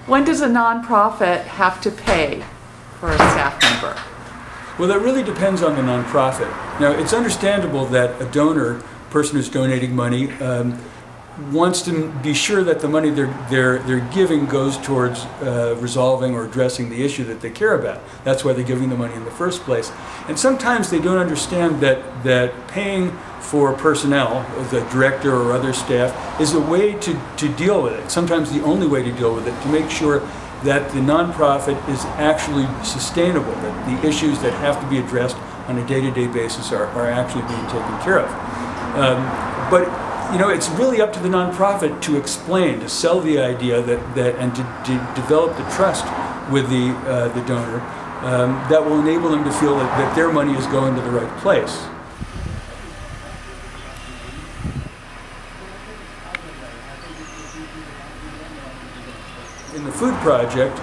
When does a nonprofit have to pay for a staff member? Well, that really depends on the nonprofit. Now, it's understandable that a donor, person who's donating money, wants to be sure that the money they're giving goes towards resolving or addressing the issue that they care about. That's why they're giving the money in the first place. And sometimes they don't understand that paying for personnel, the director or other staff, is a way to deal with it. Sometimes the only way to deal with it, to make sure that the nonprofit is actually sustainable, that the issues that have to be addressed on a day-to-day basis are actually being taken care of. But you know, it's really up to the nonprofit to explain, to sell the idea and to develop the trust with the donor that will enable them to feel that their money is going to the right place. In the food project,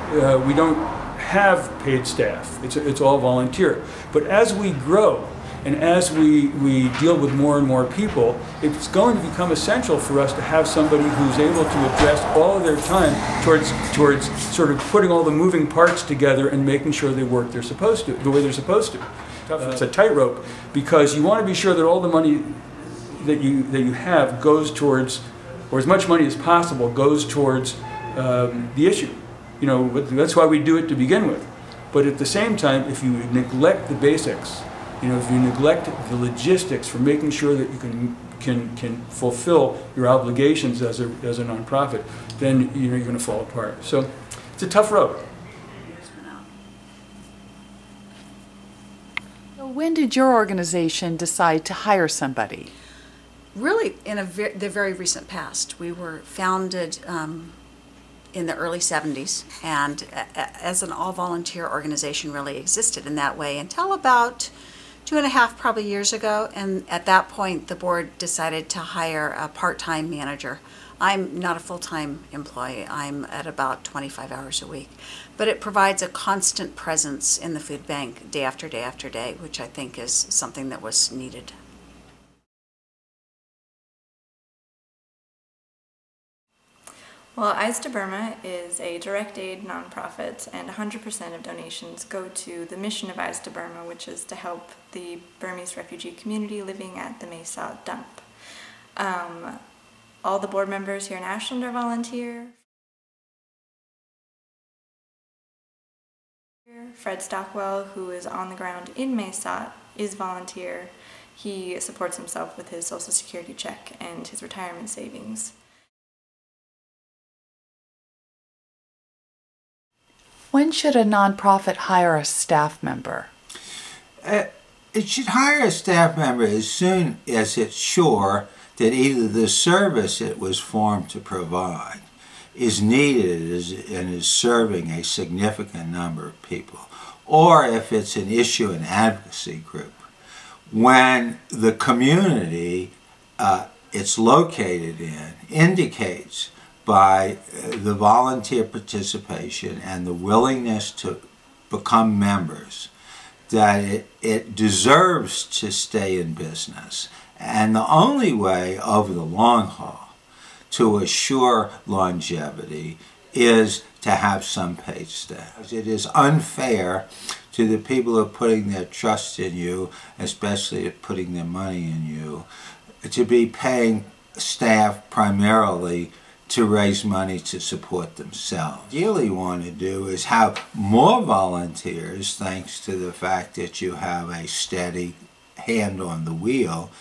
we don't have paid staff. It's all volunteer. But as we grow, and as we deal with more and more people, it's going to become essential for us to have somebody who's able to address all of their time towards sort of putting all the moving parts together and making sure they work the way they're supposed to. It's a tightrope, because you want to be sure that all the money that you have goes towards, or as much money as possible goes towards the issue. You know, that's why we do it to begin with. But at the same time, if you neglect the basics, you know, if you neglect the logistics for making sure that you can fulfill your obligations as a nonprofit, then you know, you're going to fall apart. So it's a tough road. So when did your organization decide to hire somebody? Really, in the very recent past. We were founded in the early 70s, and as an all-volunteer organization really existed in that way until about 2.5 probably years ago, and at that point the board decided to hire a part-time manager. I'm not a full-time employee. I'm at about 25 hours a week, but it provides a constant presence in the food bank day after day after day, which I think is something that was needed. Well, Eyes to Burma is a direct aid nonprofit, and 100% of donations go to the mission of Eyes to Burma, which is to help the Burmese refugee community living at the Mae Sot dump. All the board members here in Ashland are volunteer. Fred Stockwell, who is on the ground in Mae Sot, is volunteer. He supports himself with his Social Security check and his retirement savings. When should a nonprofit hire a staff member? It should hire a staff member as soon as it's sure that either the service it was formed to provide is needed and is serving a significant number of people, or if it's an issue and advocacy group. When the community it's located in indicates by the volunteer participation and the willingness to become members that it deserves to stay in business. And the only way over the long haul to assure longevity is to have some paid staff. It is unfair to the people who are putting their trust in you, especially putting their money in you, to be paying staff primarily to raise money to support themselves. What you really want to do is have more volunteers, thanks to the fact that you have a steady hand on the wheel,